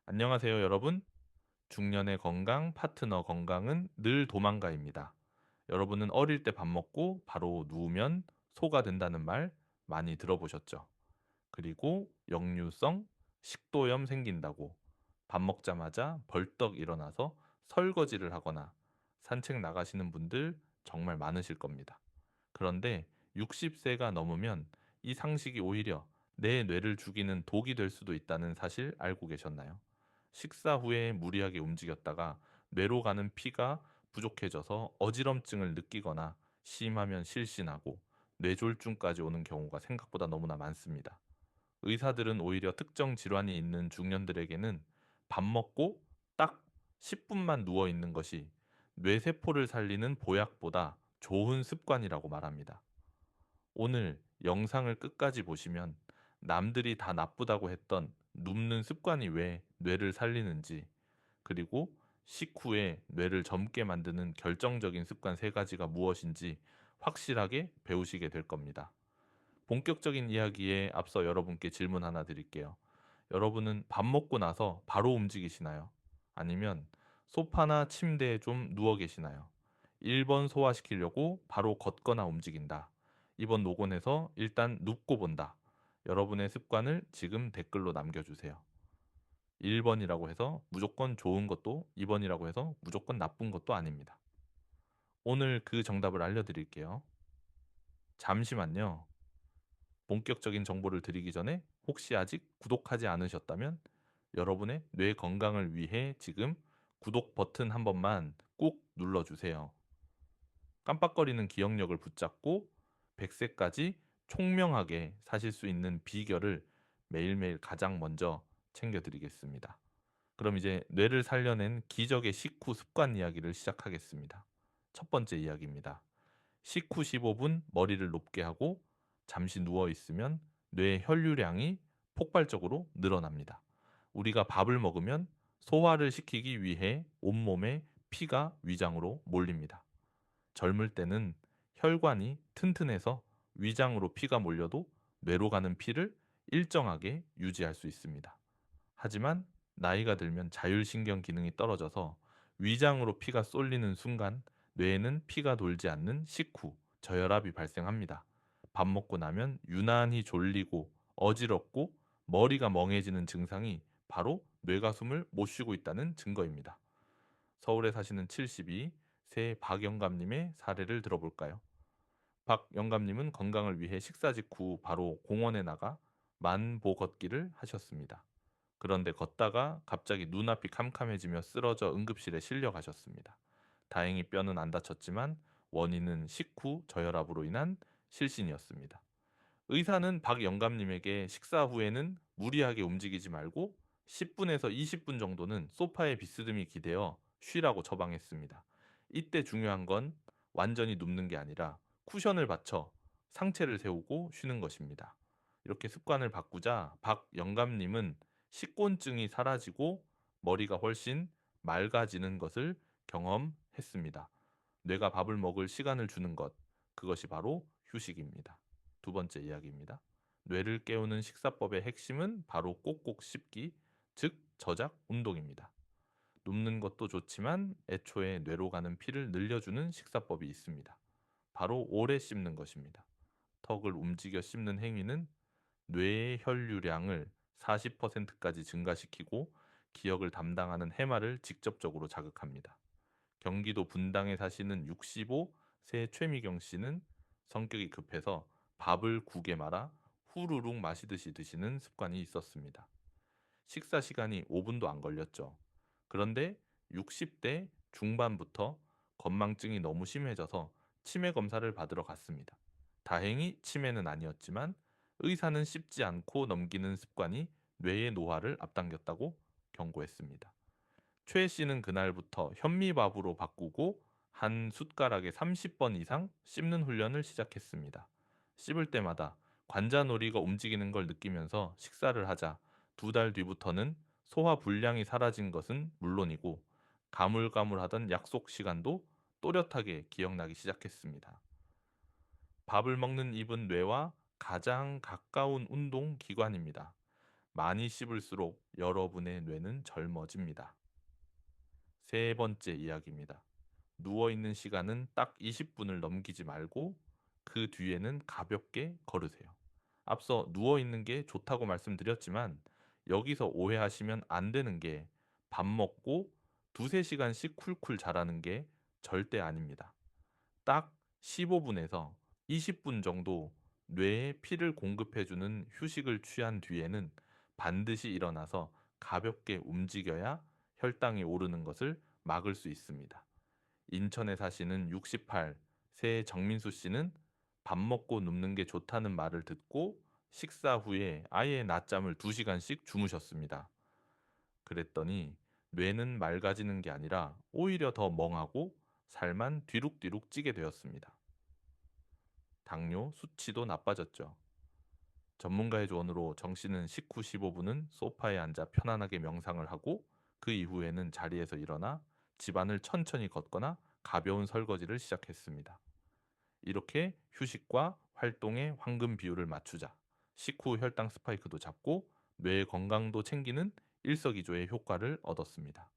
안녕하세요, 여러분. 중년의 건강, 파트너 건강은 늘 도망가입니다. 여러분은 어릴 때 밥 먹고 바로 누우면 소가 된다는 말 많이 들어보셨죠? 그리고 역류성 식도염 생긴다고 밥 먹자마자 벌떡 일어나서 설거지를 하거나 산책 나가시는 분들 정말 많으실 겁니다. 그런데 60세가 넘으면 이 상식이 오히려 내 뇌를 죽이는 독이 될 수도 있다는 사실 알고 계셨나요? 식사 후에 무리하게 움직였다가 뇌로 가는 피가 부족해져서 어지럼증을 느끼거나 심하면 실신하고 뇌졸중까지 오는 경우가 생각보다 너무나 많습니다. 의사들은 오히려 특정 질환이 있는 중년들에게는 밥 먹고 딱 10분만 누워 있는 것이 뇌세포를 살리는 보약보다 좋은 습관이라고 말합니다. 오늘 영상을 끝까지 보시면 남들이 다 나쁘다고 했던 눕는 습관이 왜 뇌를 살리는지, 그리고 식후에 뇌를 젊게 만드는 결정적인 습관 세 가지가 무엇인지 확실하게 배우시게 될 겁니다. 본격적인 이야기에 앞서 여러분께 질문 하나 드릴게요. 여러분은 밥 먹고 나서 바로 움직이시나요? 아니면 소파나 침대에 좀 누워 계시나요? 1번 소화시키려고 바로 걷거나 움직인다. 2번 노곤해서 일단 눕고 본다. 여러분의 습관을 지금 댓글로 남겨주세요. 1번이라고 해서 무조건 좋은 것도 2번이라고 해서 무조건 나쁜 것도 아닙니다. 오늘 그 정답을 알려드릴게요. 잠시만요. 본격적인 정보를 드리기 전에 혹시 아직 구독하지 않으셨다면 여러분의 뇌 건강을 위해 지금 구독 버튼 한 번만 꼭 눌러주세요. 깜빡거리는 기억력을 붙잡고 100세까지 총명하게 사실 수 있는 비결을 매일매일 가장 먼저 챙겨드리겠습니다. 그럼 이제 뇌를 살려낸 기적의 식후 습관 이야기를 시작하겠습니다. 첫 번째 이야기입니다. 식후 15분 머리를 높게 하고 잠시 누워 있으면 뇌 혈류량이 폭발적으로 늘어납니다. 우리가 밥을 먹으면 소화를 시키기 위해 온몸에 피가 위장으로 몰립니다. 젊을 때는 혈관이 튼튼해서 위장으로 피가 몰려도 뇌로 가는 피를 일정하게 유지할 수 있습니다. 하지만 나이가 들면 자율신경 기능이 떨어져서 위장으로 피가 쏠리는 순간 뇌에는 피가 돌지 않는 식후, 저혈압이 발생합니다. 밥 먹고 나면 유난히 졸리고 어지럽고 머리가 멍해지는 증상이 바로 뇌가 숨을 못 쉬고 있다는 증거입니다. 서울에 사시는 72세 박영감님의 사례를 들어볼까요? 박 영감님은 건강을 위해 식사 직후 바로 공원에 나가 만보 걷기를 하셨습니다. 그런데 걷다가 갑자기 눈앞이 캄캄해지며 쓰러져 응급실에 실려가셨습니다. 다행히 뼈는 안 다쳤지만 원인은 식후 저혈압으로 인한 실신이었습니다. 의사는 박 영감님에게 식사 후에는 무리하게 움직이지 말고 10분에서 20분 정도는 소파에 비스듬히 기대어 쉬라고 처방했습니다. 이때 중요한 건 완전히 눕는 게 아니라 쿠션을 받쳐 상체를 세우고 쉬는 것입니다. 이렇게 습관을 바꾸자 박 영감님은 식곤증이 사라지고 머리가 훨씬 맑아지는 것을 경험했습니다. 뇌가 밥을 먹을 시간을 주는 것, 그것이 바로 휴식입니다. 두 번째 이야기입니다. 뇌를 깨우는 식사법의 핵심은 바로 꼭꼭 씹기, 즉 저작 운동입니다. 눕는 것도 좋지만 애초에 뇌로 가는 피를 늘려주는 식사법이 있습니다. 바로 오래 씹는 것입니다. 턱을 움직여 씹는 행위는 뇌의 혈류량을 40%까지 증가시키고 기억을 담당하는 해마를 직접적으로 자극합니다. 경기도 분당에 사시는 65세 최미경 씨는 성격이 급해서 밥을 국에 말아 후루룩 마시듯이 드시는 습관이 있었습니다. 식사 시간이 5분도 안 걸렸죠. 그런데 60대 중반부터 건망증이 너무 심해져서 치매 검사를 받으러 갔습니다. 다행히 치매는 아니었지만 의사는 씹지 않고 넘기는 습관이 뇌의 노화를 앞당겼다고 경고했습니다. 최 씨는 그날부터 현미밥으로 바꾸고 한 숟가락에 30번 이상 씹는 훈련을 시작했습니다. 씹을 때마다 관자놀이가 움직이는 걸 느끼면서 식사를 하자 2달 뒤부터는 소화 불량이 사라진 것은 물론이고 가물가물하던 약속 시간도 또렷하게 기억나기 시작했습니다. 밥을 먹는 입은 뇌와 가장 가까운 운동 기관입니다. 많이 씹을수록 여러분의 뇌는 젊어집니다. 세 번째 이야기입니다. 누워 있는 시간은 딱 20분을 넘기지 말고 그 뒤에는 가볍게 걸으세요. 앞서 누워 있는 게 좋다고 말씀드렸지만 여기서 오해하시면 안 되는 게 밥 먹고 두세 시간씩 쿨쿨 자라는 게 절대 아닙니다. 딱 15분에서 20분 정도 뇌에 피를 공급해 주는 휴식을 취한 뒤에는 반드시 일어나서 가볍게 움직여야 혈당이 오르는 것을 막을 수 있습니다. 인천에 사시는 68세 정민수 씨는 밥 먹고 눕는 게 좋다는 말을 듣고 식사 후에 아예 낮잠을 2시간씩 주무셨습니다. 그랬더니 뇌는 맑아지는 게 아니라 오히려 더 멍하고 살만 뒤룩뒤룩 찌게 되었습니다. 당뇨 수치도 나빠졌죠. 전문가의 조언으로 정 씨는 식후 15분은 소파에 앉아 편안하게 명상을 하고 그 이후에는 자리에서 일어나 집안을 천천히 걷거나 가벼운 설거지를 시작했습니다. 이렇게 휴식과 활동의 황금 비율을 맞추자 식후 혈당 스파이크도 잡고 뇌 건강도 챙기는 일석이조의 효과를 얻었습니다.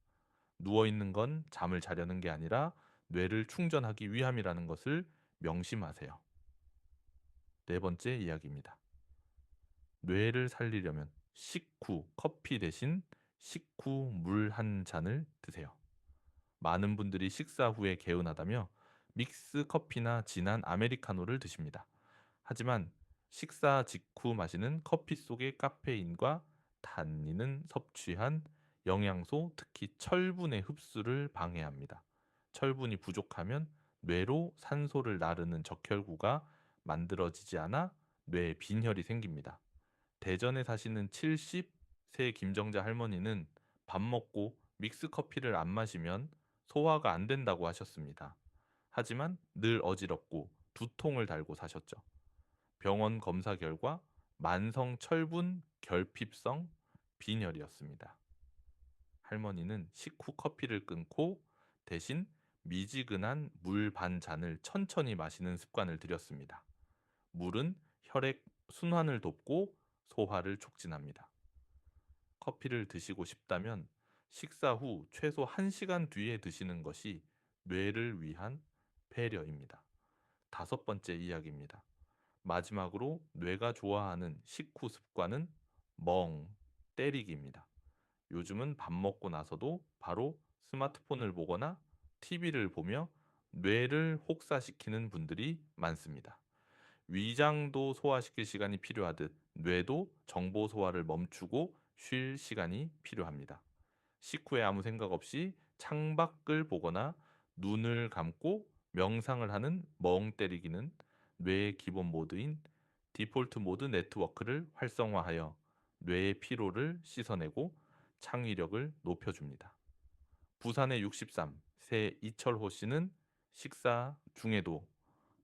누워 있는 건 잠을 자려는 게 아니라 뇌를 충전하기 위함이라는 것을 명심하세요. 네 번째 이야기입니다. 뇌를 살리려면 식후 커피 대신 식후 물 한 잔을 드세요. 많은 분들이 식사 후에 개운하다며 믹스 커피나 진한 아메리카노를 드십니다. 하지만 식사 직후 마시는 커피 속의 카페인과 탄닌은 섭취한 영양소, 특히 철분의 흡수를 방해합니다. 철분이 부족하면 뇌로 산소를 나르는 적혈구가 만들어지지 않아 뇌에 빈혈이 생깁니다. 대전에 사시는 70세 김정자 할머니는 밥 먹고 믹스 커피를 안 마시면 소화가 안 된다고 하셨습니다. 하지만 늘 어지럽고 두통을 달고 사셨죠. 병원 검사 결과 만성 철분 결핍성 빈혈이었습니다. 할머니는 식후 커피를 끊고 대신 미지근한 물 반 잔을 천천히 마시는 습관을 들였습니다. 물은 혈액 순환을 돕고 소화를 촉진합니다. 커피를 드시고 싶다면 식사 후 최소 1시간 뒤에 드시는 것이 뇌를 위한 배려입니다. 다섯 번째 이야기입니다. 마지막으로 뇌가 좋아하는 식후 습관은 멍 때리기입니다. 요즘은 밥 먹고 나서도 바로 스마트폰을 보거나 TV를 보며 뇌를 혹사시키는 분들이 많습니다. 위장도 소화시킬 시간이 필요하듯 뇌도 정보 소화를 멈추고 쉴 시간이 필요합니다. 식후에 아무 생각 없이 창밖을 보거나 눈을 감고 명상을 하는 멍 때리기는 뇌의 기본 모드인 디폴트 모드 네트워크를 활성화하여 뇌의 피로를 씻어내고 창의력을 높여줍니다. 부산의 63세 이철호 씨는 식사 중에도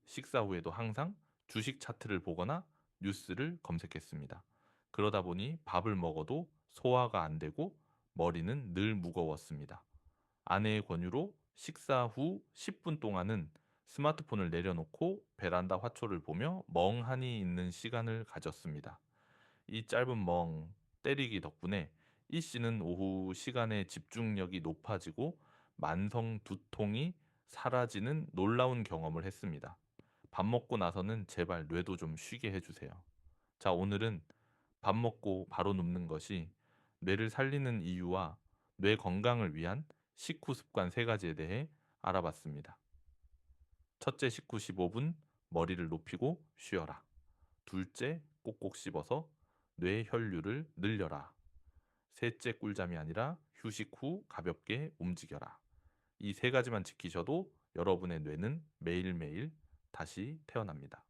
식사 후에도 항상 주식 차트를 보거나 뉴스를 검색했습니다. 그러다 보니 밥을 먹어도 소화가 안 되고 머리는 늘 무거웠습니다. 아내의 권유로 식사 후 10분 동안은 스마트폰을 내려놓고 베란다 화초를 보며 멍하니 있는 시간을 가졌습니다. 이 짧은 멍 때리기 덕분에 이 씨는 오후 시간에 집중력이 높아지고 만성 두통이 사라지는 놀라운 경험을 했습니다. 밥 먹고 나서는 제발 뇌도 좀 쉬게 해주세요. 자, 오늘은 밥 먹고 바로 눕는 것이 뇌를 살리는 이유와 뇌 건강을 위한 식후 습관 세 가지에 대해 알아봤습니다. 첫째, 식후 15분 머리를 높이고 쉬어라. 둘째, 꼭꼭 씹어서 뇌 혈류를 늘려라. 셋째, 꿀잠이 아니라 휴식 후 가볍게 움직여라. 이 세 가지만 지키셔도 여러분의 뇌는 매일매일 다시 태어납니다.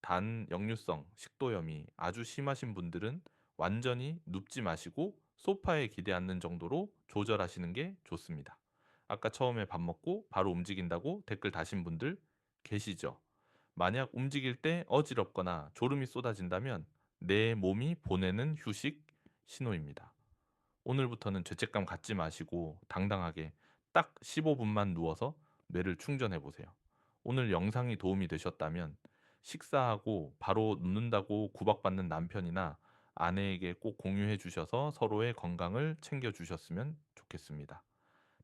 단 역류성 식도염이 아주 심하신 분들은 완전히 눕지 마시고 소파에 기대 앉는 정도로 조절하시는 게 좋습니다. 아까 처음에 밥 먹고 바로 움직인다고 댓글 다신 분들 계시죠? 만약 움직일 때 어지럽거나 졸음이 쏟아진다면 내 몸이 보내는 휴식 신호입니다. 오늘부터는 죄책감 갖지 마시고 당당하게 딱 15분만 누워서 뇌를 충전해 보세요. 오늘 영상이 도움이 되셨다면 식사하고 바로 눕는다고 구박받는 남편이나 아내에게 꼭 공유해 주셔서 서로의 건강을 챙겨 주셨으면 좋겠습니다.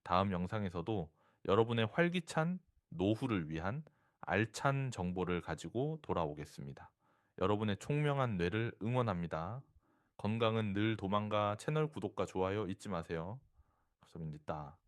다음 영상에서도 여러분의 활기찬 노후를 위한 알찬 정보를 가지고 돌아오겠습니다. 여러분의 총명한 뇌를 응원합니다. 건강은 늘 도망가 채널 구독과 좋아요 잊지 마세요. 감사합니다.